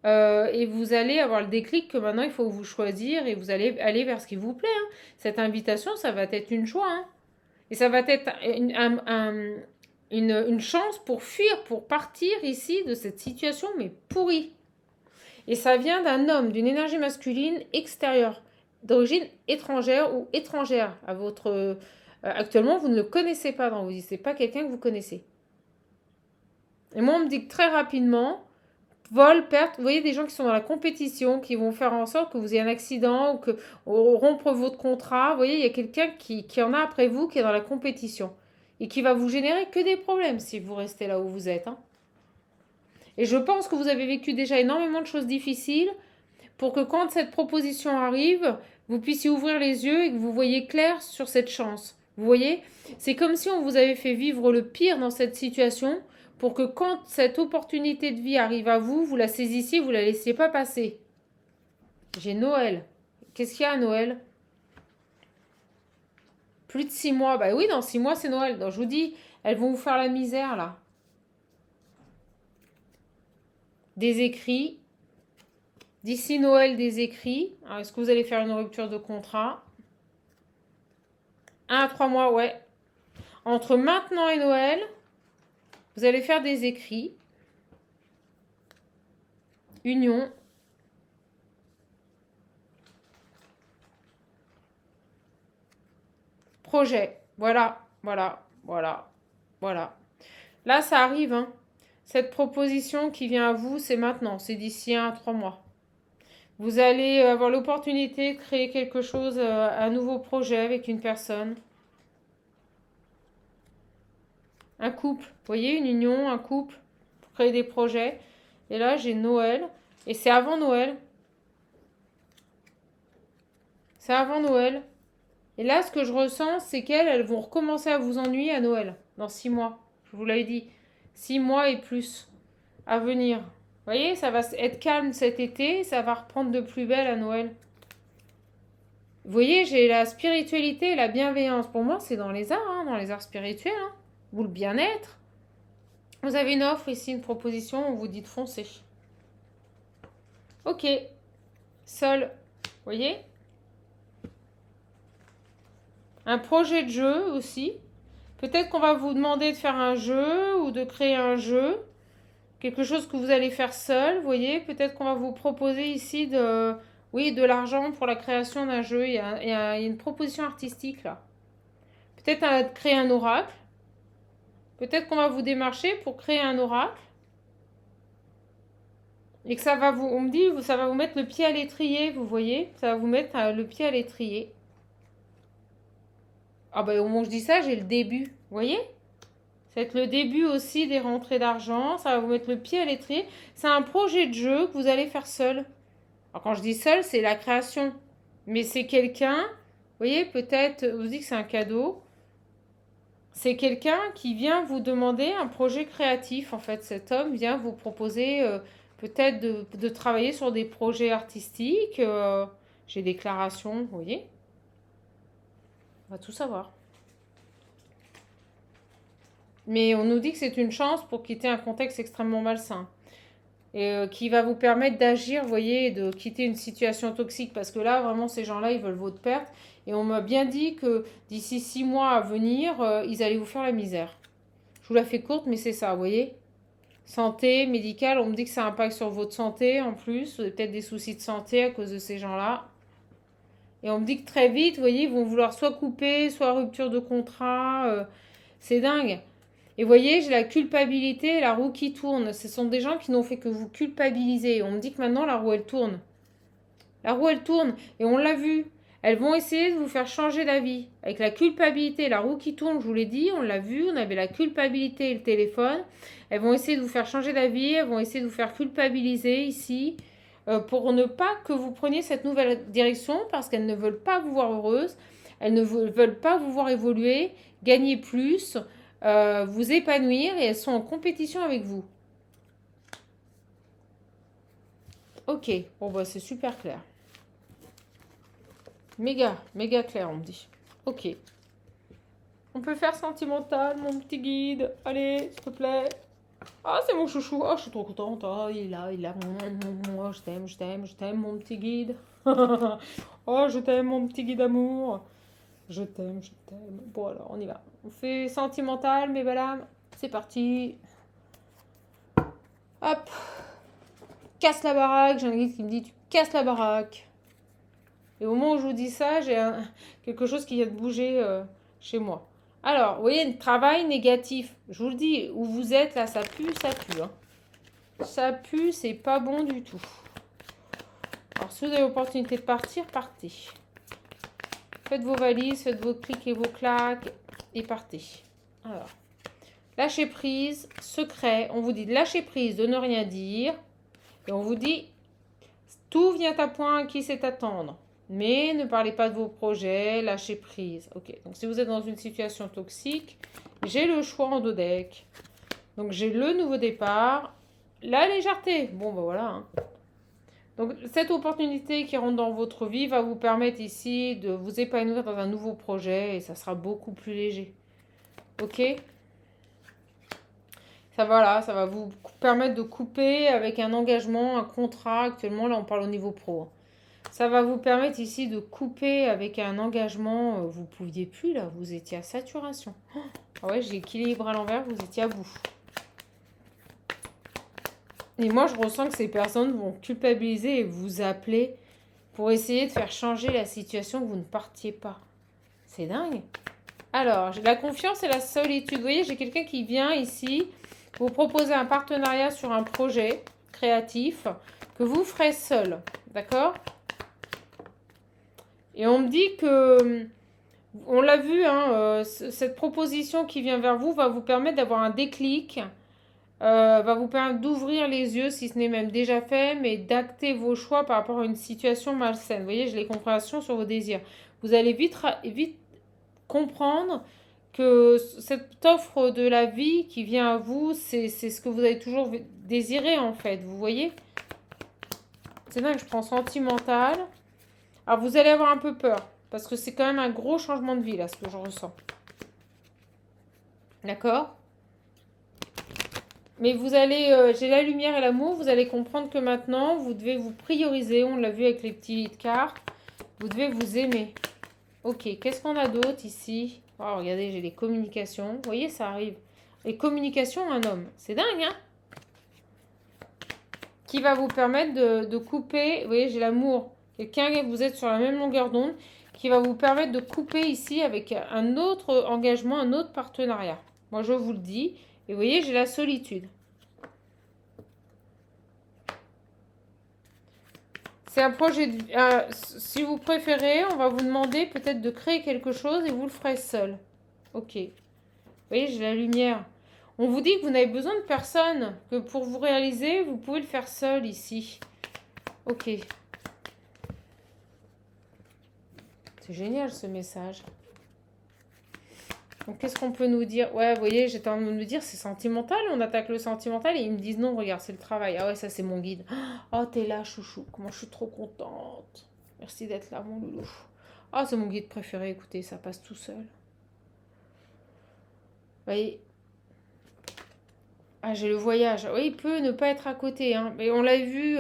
et vous allez avoir le déclic que maintenant il faut vous choisir et vous allez aller vers ce qui vous plaît. Hein. Cette invitation, ça va être une joie. Hein. Et ça va être une chance pour fuir, pour partir ici de cette situation, mais pourrie. Et ça vient d'un homme, d'une énergie masculine extérieure, d'origine étrangère ou étrangère à votre... actuellement, vous ne le connaissez pas dans vos vies. C'est pas quelqu'un que vous connaissez. Et moi, on me dit que très rapidement, vol, perte, vous voyez des gens qui sont dans la compétition, qui vont faire en sorte que vous ayez un accident ou que rompre votre contrat. Vous voyez, il y a quelqu'un qui en a après vous, qui est dans la compétition. Et qui va vous générer que des problèmes si vous restez là où vous êtes. Hein. Et je pense que vous avez vécu déjà énormément de choses difficiles pour que quand cette proposition arrive, vous puissiez ouvrir les yeux et que vous voyez clair sur cette chance. Vous voyez? C'est comme si on vous avait fait vivre le pire dans cette situation pour que quand cette opportunité de vie arrive à vous, vous la saisissiez, vous ne la laissiez pas passer. J'ai Noël. Qu'est-ce qu'il y a à Noël? Plus de 6 mois. Bah oui, dans 6 mois, c'est Noël. Donc je vous dis, elles vont vous faire la misère, là. Des écrits. D'ici Noël, des écrits. Alors, est-ce que vous allez faire une rupture de contrat? 1 à 3 mois, ouais. Entre maintenant et Noël, vous allez faire des écrits. Union. Projet. Voilà, voilà, voilà, voilà. Là, ça arrive, hein. Cette proposition qui vient à vous, c'est maintenant. C'est d'ici 1 à 3 mois. Vous allez avoir l'opportunité de créer quelque chose, un nouveau projet avec une personne. Un couple. Vous voyez, une union, un couple. Pour créer des projets. Et là, j'ai Noël. Et c'est avant Noël. C'est avant Noël. Et là, ce que je ressens, c'est qu'elles vont recommencer à vous ennuyer à Noël. Dans 6 mois. Je vous l'avais dit. 6 mois et plus à venir. Vous voyez, ça va être calme cet été. Ça va reprendre de plus belle à Noël. Vous voyez, j'ai la spiritualité et la bienveillance. Pour moi, c'est dans les arts, hein, dans les arts spirituels. Hein, ou le bien-être. Vous avez une offre ici, une proposition. On vous dit de foncer. Ok. Seul. Vous voyez? Un projet de jeu aussi. Peut-être qu'on va vous demander de faire un jeu ou de créer un jeu. Quelque chose que vous allez faire seul, vous voyez. Peut-être qu'on va vous proposer ici de l'argent pour la création d'un jeu. Il y a une proposition artistique là. Peut-être créer un oracle. Peut-être qu'on va vous démarcher pour créer un oracle. Et que on me dit, ça va vous mettre le pied à l'étrier, vous voyez. Ça va vous mettre le pied à l'étrier. Ah ben au moment où je dis ça, j'ai le début, vous voyez. Ça va être le début aussi des rentrées d'argent. Ça va vous mettre le pied à l'étrier. C'est un projet de jeu que vous allez faire seul. Alors quand je dis seul, c'est la création. Mais c'est quelqu'un, vous voyez, peut-être, vous dites que c'est un cadeau. C'est quelqu'un qui vient vous demander un projet créatif. En fait, cet homme vient vous proposer peut-être de travailler sur des projets artistiques. J'ai déclaration, vous voyez. On va tout savoir. Mais on nous dit que c'est une chance pour quitter un contexte extrêmement malsain. Et qui va vous permettre d'agir, vous voyez, de quitter une situation toxique. Parce que là, vraiment, ces gens-là, ils veulent votre perte. Et on m'a bien dit que d'ici 6 mois à venir, ils allaient vous faire la misère. Je vous la fais courte, mais c'est ça, vous voyez. Santé, médicale, on me dit que ça impacte sur votre santé en plus. Vous avez peut-être des soucis de santé à cause de ces gens-là. Et on me dit que très vite, vous voyez, ils vont vouloir soit couper, soit rupture de contrat. C'est dingue. Et vous voyez, j'ai la culpabilité et la roue qui tourne. Ce sont des gens qui n'ont fait que vous culpabiliser. On me dit que maintenant, la roue, elle tourne. La roue, elle tourne. Et on l'a vu. Elles vont essayer de vous faire changer d'avis. Avec la culpabilité et la roue qui tourne, je vous l'ai dit, on l'a vu. On avait la culpabilité et le téléphone. Elles vont essayer de vous faire changer d'avis. Elles vont essayer de vous faire culpabiliser ici. Pour ne pas que vous preniez cette nouvelle direction. Parce qu'elles ne veulent pas vous voir heureuse. Elles ne veulent pas vous voir évoluer, gagner plus. Vous épanouir et elles sont en compétition avec vous. Ok, bon bah c'est super clair. Méga clair on me dit. Ok. On peut faire sentimental mon petit guide. Allez, s'il te plaît. Ah c'est mon chouchou. Oh je suis trop contente. Oh il est là. Oh, je t'aime mon petit guide. Oh je t'aime mon petit guide d'amour. Je t'aime. Bon alors on y va. On fait sentimental mes belles âmes. C'est parti. Hop. Casse la baraque. J'ai un guide qui me dit tu casses la baraque. Et au moment où je vous dis ça, j'ai quelque chose qui vient de bouger chez moi. Alors, vous voyez, un travail négatif. Je vous le dis, où vous êtes là, ça pue, ça pue. Hein. Ça pue, c'est pas bon du tout. Alors, si vous avez l'opportunité de partir, partez. Faites vos valises, faites vos clics et vos claques et partez. Alors, lâcher prise, secret. On vous dit de lâcher prise, de ne rien dire. Et on vous dit, tout vient à point, qui sait attendre. Mais ne parlez pas de vos projets, lâchez prise. Ok, donc si vous êtes dans une situation toxique, j'ai le choix en 2 decks. Donc j'ai le nouveau départ, la légèreté. Bon, ben voilà. Hein. Donc cette opportunité qui rentre dans votre vie va vous permettre ici de vous épanouir dans un nouveau projet et ça sera beaucoup plus léger. Ok ? Voilà, ça va vous permettre de couper avec un engagement, un contrat. Actuellement, là, on parle au niveau pro. Ça va vous permettre ici de couper avec un engagement. Vous ne pouviez plus, là. Vous étiez à saturation. Ah ouais, j'ai équilibré à l'envers, vous étiez à bout. Et moi, je ressens que ces personnes vont culpabiliser et vous appeler pour essayer de faire changer la situation, que vous ne partiez pas. C'est dingue. Alors, j'ai la confiance et la solitude. Vous voyez, j'ai quelqu'un qui vient ici vous proposer un partenariat sur un projet créatif que vous ferez seul. D'accord? Et on me dit que, on l'a vu, hein, cette proposition qui vient vers vous va vous permettre d'avoir un déclic, va vous permettre d'ouvrir les yeux, si ce n'est même déjà fait, mais d'acter vos choix par rapport à une situation malsaine. Vous voyez, j'ai les compréhensions sur vos désirs. Vous allez vite comprendre que cette offre de la vie qui vient à vous, c'est ce que vous avez toujours désiré en fait, vous voyez? C'est dingue, je prends sentimental. Alors vous allez avoir un peu peur, parce que c'est quand même un gros changement de vie là, ce que je ressens. D'accord? Mais vous allez, j'ai la lumière et l'amour, vous allez comprendre que maintenant, vous devez vous prioriser, on l'a vu avec les petites cartes, vous devez vous aimer. Ok, qu'est-ce qu'on a d'autre ici? Oh, regardez, j'ai les communications. Vous voyez, ça arrive. Les communications, un homme. C'est dingue, hein? Qui va vous permettre de couper. Vous voyez, j'ai l'amour. Quelqu'un, vous êtes sur la même longueur d'onde. Qui va vous permettre de couper ici avec un autre engagement, un autre partenariat. Moi, je vous le dis. Et vous voyez, j'ai la solitude. C'est un projet de... si vous préférez, on va vous demander peut-être de créer quelque chose et vous le ferez seul. Ok. Vous voyez, j'ai la lumière. On vous dit que vous n'avez besoin de personne, que pour vous réaliser, vous pouvez le faire seul ici. Ok. C'est génial ce message. Donc qu'est-ce qu'on peut nous dire? Ouais, vous voyez, j'étais en train de me dire, c'est sentimental, on attaque le sentimental et ils me disent non, regarde, c'est le travail. Ah ouais, ça c'est mon guide. Oh, t'es là, chouchou. Comment je suis trop contente. Merci d'être là, mon loulou. Ah, c'est mon guide préféré, écoutez, ça passe tout seul. Vous voyez? Ah, j'ai le voyage. Oui, il peut ne pas être à côté, hein. Mais on l'a vu,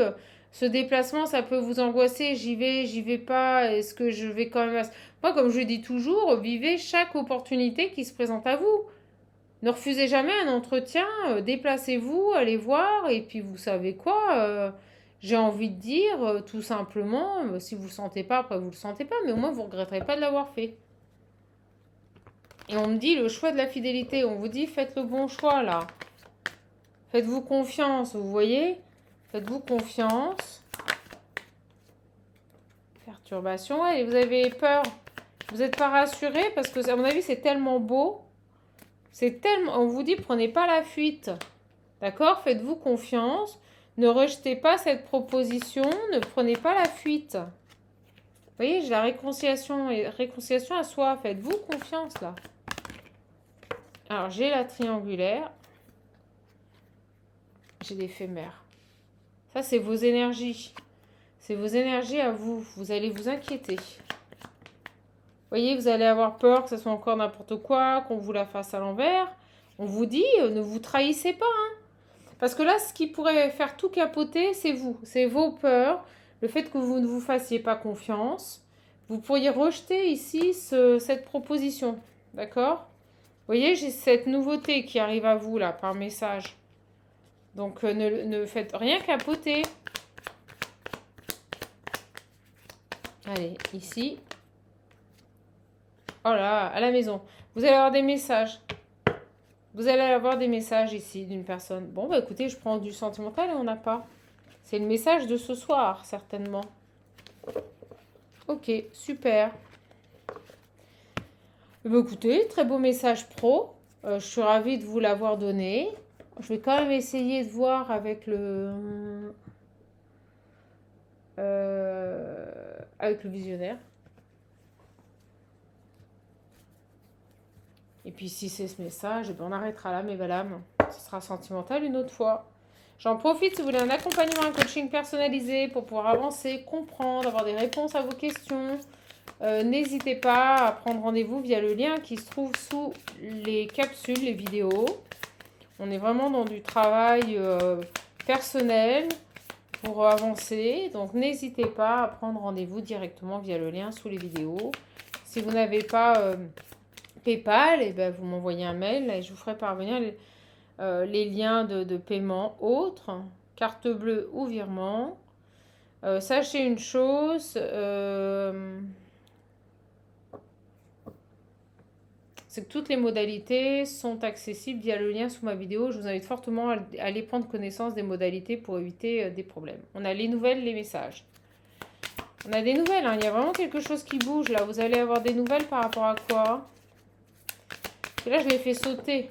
ce déplacement, ça peut vous angoisser. J'y vais pas. Est-ce que je vais quand même... Moi, comme je dis toujours, vivez chaque opportunité qui se présente à vous. Ne refusez jamais un entretien, déplacez-vous, allez voir, et puis vous savez quoi, j'ai envie de dire, tout simplement, si vous ne le sentez pas, après vous ne le sentez pas, mais au moins vous ne regretterez pas de l'avoir fait. Et on me dit le choix de la fidélité, on vous dit faites le bon choix là. Faites-vous confiance, vous voyez? Faites-vous confiance. Perturbation, ouais, et vous avez peur. Vous n'êtes pas rassuré parce que, à mon avis, c'est tellement beau. C'est tellement... On vous dit, prenez pas la fuite. D'accord? Faites-vous confiance. Ne rejetez pas cette proposition. Ne prenez pas la fuite. Vous voyez, j'ai la réconciliation et réconciliation à soi. Faites-vous confiance, là. Alors, j'ai la triangulaire. J'ai l'éphémère. Ça, c'est vos énergies. C'est vos énergies à vous. Vous allez vous inquiéter. Vous voyez, vous allez avoir peur que ce soit encore n'importe quoi, qu'on vous la fasse à l'envers. On vous dit, ne vous trahissez pas. Hein. Parce que là, ce qui pourrait faire tout capoter, c'est vous. C'est vos peurs. Le fait que vous ne vous fassiez pas confiance. Vous pourriez rejeter ici cette proposition. D'accord? Vous voyez, j'ai cette nouveauté qui arrive à vous, là, par message. Donc, ne faites rien capoter. Allez, ici. Oh là, à la maison. Vous allez avoir des messages. Vous allez avoir des messages ici d'une personne. Bon, bah écoutez, je prends du sentimental et on n'a pas. C'est le message de ce soir, certainement. Ok, super. Bah écoutez, très beau message pro. Je suis ravie de vous l'avoir donné. Je vais quand même essayer de voir avec le visionnaire. Et puis si c'est ce message, on arrêtera là, mes dames. Ce sera sentimental une autre fois. J'en profite si vous voulez un accompagnement, un coaching personnalisé pour pouvoir avancer, comprendre, avoir des réponses à vos questions. N'hésitez pas à prendre rendez-vous via le lien qui se trouve sous les capsules, les vidéos. On est vraiment dans du travail personnel pour avancer. Donc, n'hésitez pas à prendre rendez-vous directement via le lien sous les vidéos. Si vous n'avez pas PayPal, et ben, vous m'envoyez un mail et je vous ferai parvenir les liens de paiement autres, carte bleue ou virement. Sachez une chose, c'est que toutes les modalités sont accessibles via le lien sous ma vidéo. Je vous invite fortement à aller prendre connaissance des modalités pour éviter des problèmes. On a les nouvelles, les messages. On a des nouvelles, hein. Il y a vraiment quelque chose qui bouge là. Vous allez avoir des nouvelles par rapport à quoi? Et là, je l'ai fait sauter.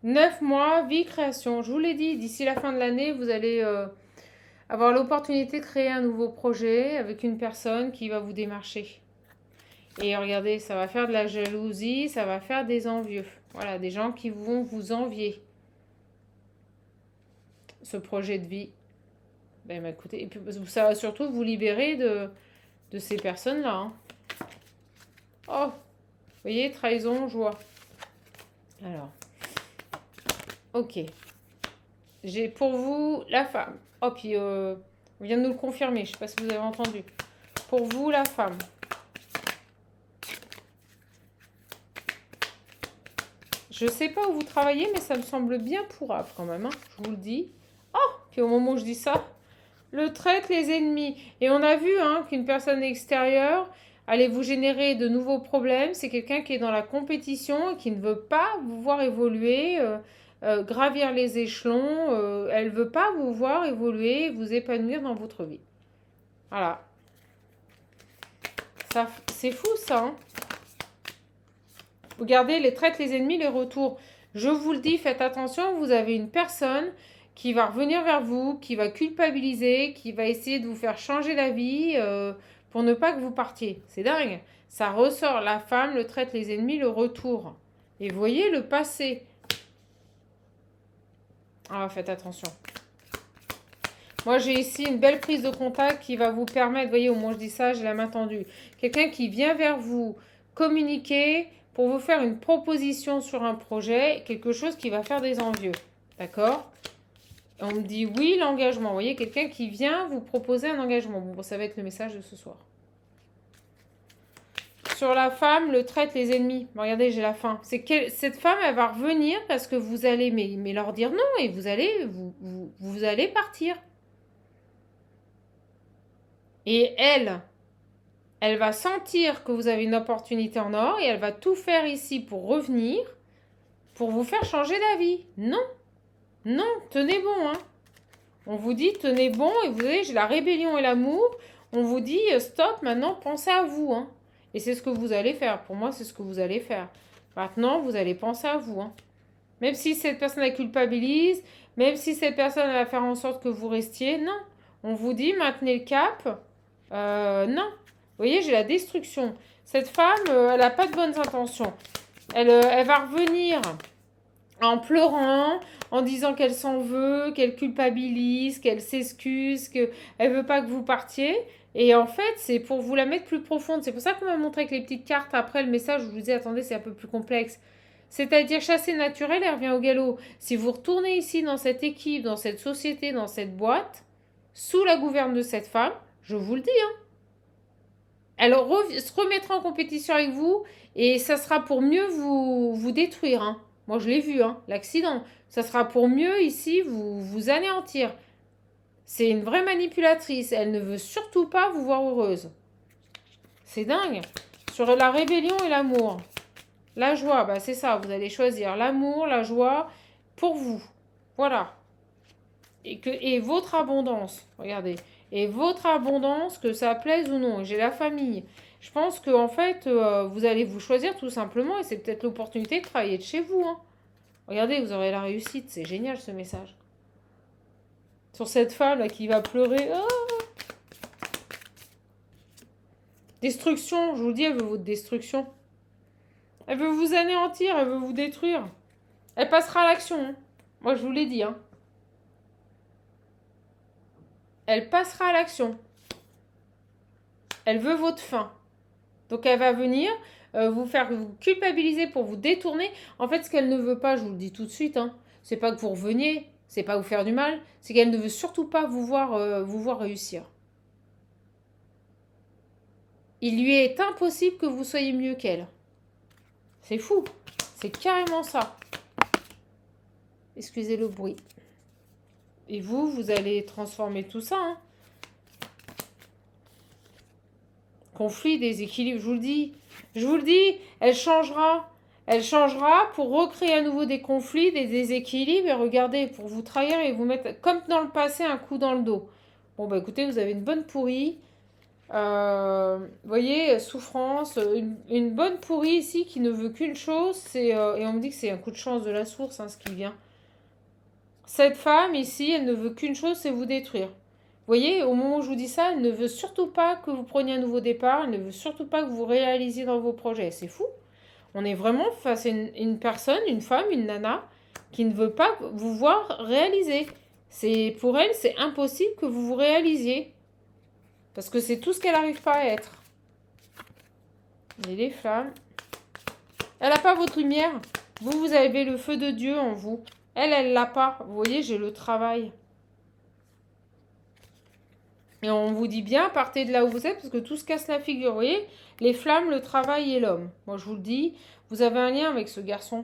9 mois, vie, création. Je vous l'ai dit, d'ici la fin de l'année, vous allez avoir l'opportunité de créer un nouveau projet avec une personne qui va vous démarcher. Et regardez, ça va faire de la jalousie, ça va faire des envieux. Voilà, des gens qui vont vous envier ce projet de vie. Ben, écoutez, et puis, ça va surtout vous libérer de ces personnes-là. Hein. Oh, vous voyez, trahison, joie. Alors, ok. J'ai pour vous la femme. Oh, puis on vient de nous le confirmer, je ne sais pas si vous avez entendu. Pour vous, la femme. Je ne sais pas où vous travaillez, mais ça me semble bien pourrable quand même, hein, je vous le dis. Oh, puis au moment où je dis ça, le traite les ennemis. Et on a vu hein, qu'une personne extérieure allait vous générer de nouveaux problèmes. C'est quelqu'un qui est dans la compétition et qui ne veut pas vous voir évoluer, gravir les échelons. Elle ne veut pas vous voir évoluer, vous épanouir dans votre vie. Voilà. C'est fou ça, hein. Regardez, les traites, les ennemis, les retours. Je vous le dis, faites attention, vous avez une personne qui va revenir vers vous, qui va culpabiliser, qui va essayer de vous faire changer d'avis pour ne pas que vous partiez. C'est dingue. Ça ressort la femme, le traite, les ennemis, le retour. Et vous voyez le passé. Ah, faites attention. Moi, j'ai ici une belle prise de contact qui va vous permettre, vous voyez, au moins je dis ça, j'ai la main tendue. Quelqu'un qui vient vers vous communiquer pour vous faire une proposition sur un projet, quelque chose qui va faire des envieux. D'accord? On me dit oui, l'engagement. Vous voyez, quelqu'un qui vient vous proposer un engagement. Bon, ça va être le message de ce soir. Sur la femme, le traite les ennemis. Bon, regardez, j'ai la fin. C'est que cette femme, elle va revenir parce que vous allez mais leur dire non et vous allez partir. Et elle va sentir que vous avez une opportunité en or et elle va tout faire ici pour revenir, pour vous faire changer d'avis. Non, non, tenez bon. Hein. On vous dit tenez bon et vous savez, j'ai la rébellion et l'amour. On vous dit stop, maintenant pensez à vous. Hein. Et c'est ce que vous allez faire. Pour moi, c'est ce que vous allez faire. Maintenant, vous allez penser à vous. Hein. Même si cette personne la culpabilise, même si cette personne va faire en sorte que vous restiez, non. On vous dit maintenez le cap. Non. Vous voyez, j'ai la destruction. Cette femme, elle n'a pas de bonnes intentions. Elle va revenir en pleurant, en disant qu'elle s'en veut, qu'elle culpabilise, qu'elle s'excuse, qu'elle ne veut pas que vous partiez. Et en fait, c'est pour vous la mettre plus profonde. C'est pour ça qu'on m'a montré avec les petites cartes. Après le message, je vous dis, attendez, c'est un peu plus complexe. C'est-à-dire, chasser naturel, elle revient au galop. Si vous retournez ici dans cette équipe, dans cette société, dans cette boîte, sous la gouverne de cette femme, je vous le dis, hein, elle se remettra en compétition avec vous et ça sera pour mieux vous détruire. Hein. Moi, je l'ai vu, hein, l'accident. Ça sera pour mieux ici vous anéantir. C'est une vraie manipulatrice. Elle ne veut surtout pas vous voir heureuse. C'est dingue. Sur la rébellion et l'amour. La joie, bah c'est ça. Vous allez choisir l'amour, la joie pour vous. Voilà. Et votre abondance. Regardez. Et votre abondance, que ça plaise ou non. J'ai la famille. Je pense que en fait, vous allez vous choisir tout simplement et c'est peut-être l'opportunité de travailler de chez vous. Hein. Regardez, vous aurez la réussite. C'est génial ce message. Sur cette femme là qui va pleurer. Oh, destruction, je vous le dis, elle veut votre destruction. Elle veut vous anéantir, elle veut vous détruire. Elle passera à l'action. Hein. Moi, je vous l'ai dit. Hein. Elle passera à l'action. Elle veut votre fin. Donc elle va venir vous faire vous culpabiliser pour vous détourner. En fait, ce qu'elle ne veut pas, je vous le dis tout de suite, hein, c'est pas que vous reveniez, c'est pas vous faire du mal, c'est qu'elle ne veut surtout pas vous voir réussir. Il lui est impossible que vous soyez mieux qu'elle. C'est fou, c'est carrément ça. Excusez le bruit. Et vous allez transformer tout ça, hein. Conflit, déséquilibre, je vous le dis. Je vous le dis, elle changera. Elle changera pour recréer à nouveau des conflits, des déséquilibres. Et regardez, pour vous trahir et vous mettre, comme dans le passé, un coup dans le dos. Bon, bah écoutez, vous avez une bonne pourrie. Vous voyez, souffrance. Une bonne pourrie ici qui ne veut qu'une chose. Et on me dit que c'est un coup de chance de la source, hein, ce qui vient. Cette femme ici, elle ne veut qu'une chose, c'est vous détruire. Vous voyez, au moment où je vous dis ça, elle ne veut surtout pas que vous preniez un nouveau départ, elle ne veut surtout pas que vous réalisiez dans vos projets. C'est fou. On est vraiment face à une personne, une femme, une nana, qui ne veut pas vous voir réaliser. Pour elle, c'est impossible que vous vous réalisiez. Parce que c'est tout ce qu'elle n'arrive pas à être. Et les flammes. Elle n'a pas votre lumière. Vous avez le feu de Dieu en vous. Elle l'a pas. Vous voyez, j'ai le travail. Et on vous dit bien, partez de là où vous êtes, parce que tout se casse la figure. Vous voyez, les flammes, le travail et l'homme. Moi, je vous le dis, vous avez un lien avec ce garçon.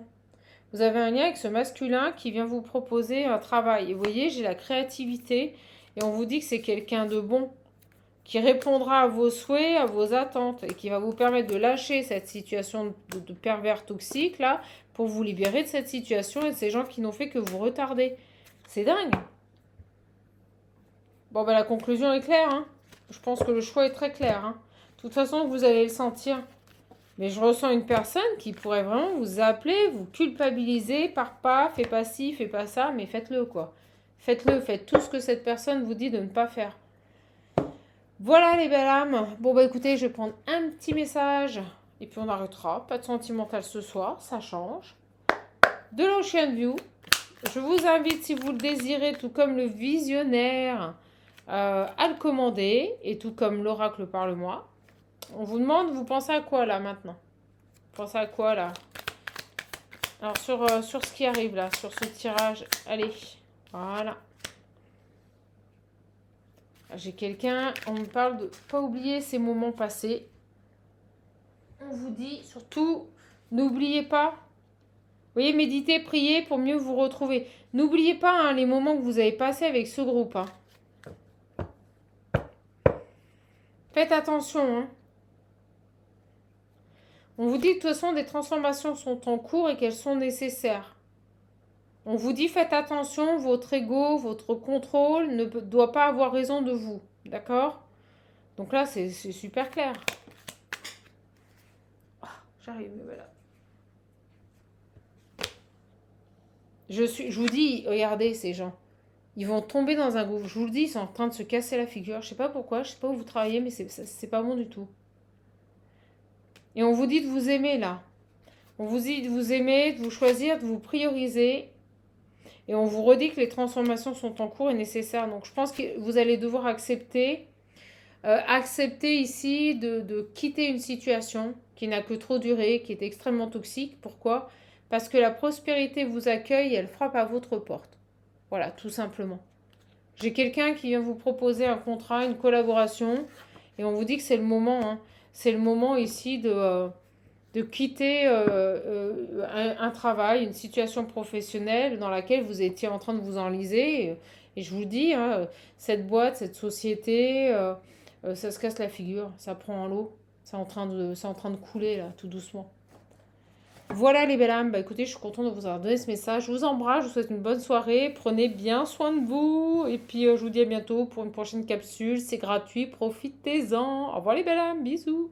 Vous avez un lien avec ce masculin qui vient vous proposer un travail. Et vous voyez, j'ai la créativité. Et on vous dit que c'est quelqu'un de bon, qui répondra à vos souhaits, à vos attentes, et qui va vous permettre de lâcher cette situation de pervers toxique, là, pour vous libérer de cette situation et de ces gens qui n'ont fait que vous retarder. C'est dingue. Bon, ben la conclusion est claire, hein. Je pense que le choix est très clair, hein. De toute façon, vous allez le sentir. Mais je ressens une personne qui pourrait vraiment vous appeler, vous culpabiliser par pas, fais pas ci, fais pas ça, mais faites-le, quoi. Faites-le, faites tout ce que cette personne vous dit de ne pas faire. Voilà les belles âmes. Bon, bah écoutez, je vais prendre un petit message et puis on arrêtera. Pas de sentimental ce soir, ça change. De l'Ocean View. Je vous invite, si vous le désirez, tout comme le visionnaire, à le commander, et tout comme l'oracle parle-moi. On vous demande, vous pensez à quoi là maintenant? Vous pensez à quoi là? Alors sur ce qui arrive là, sur ce tirage, allez, voilà. J'ai quelqu'un, on me parle de pas oublier ces moments passés. On vous dit surtout, n'oubliez pas. Vous voyez, méditez, priez pour mieux vous retrouver. N'oubliez pas, hein, les moments que vous avez passés avec ce groupe, hein. Faites attention, hein. On vous dit de toute façon, des transformations sont en cours et qu'elles sont nécessaires. On vous dit, faites attention, votre ego, votre contrôle ne doit pas avoir raison de vous. D'accord? Donc là, c'est super clair. Oh, j'arrive, me voilà. Je vous dis, regardez ces gens. Ils vont tomber dans un gouffre. Je vous le dis, ils sont en train de se casser la figure. Je sais pas pourquoi, je sais pas où vous travaillez, mais c'est pas bon du tout. Et on vous dit de vous aimer là. On vous dit de vous aimer, de vous choisir, de vous prioriser. Et on vous redit que les transformations sont en cours et nécessaires. Donc je pense que vous allez devoir accepter ici de quitter une situation qui n'a que trop duré, qui est extrêmement toxique. Pourquoi? Parce que la prospérité vous accueille et elle frappe à votre porte. Voilà, tout simplement. J'ai quelqu'un qui vient vous proposer un contrat, une collaboration. Et on vous dit que c'est le moment. Hein. C'est le moment ici de quitter un travail, une situation professionnelle dans laquelle vous étiez en train de vous enliser. Et je vous dis, hein, cette boîte, cette société, ça se casse la figure, ça prend en l'eau. C'est en train de couler, là, tout doucement. Voilà les belles âmes, bah écoutez, je suis contente de vous avoir donné ce message. Je vous embrasse, je vous souhaite une bonne soirée. Prenez bien soin de vous. Et puis je vous dis à bientôt pour une prochaine capsule. C'est gratuit, profitez-en. Au revoir les belles âmes, bisous.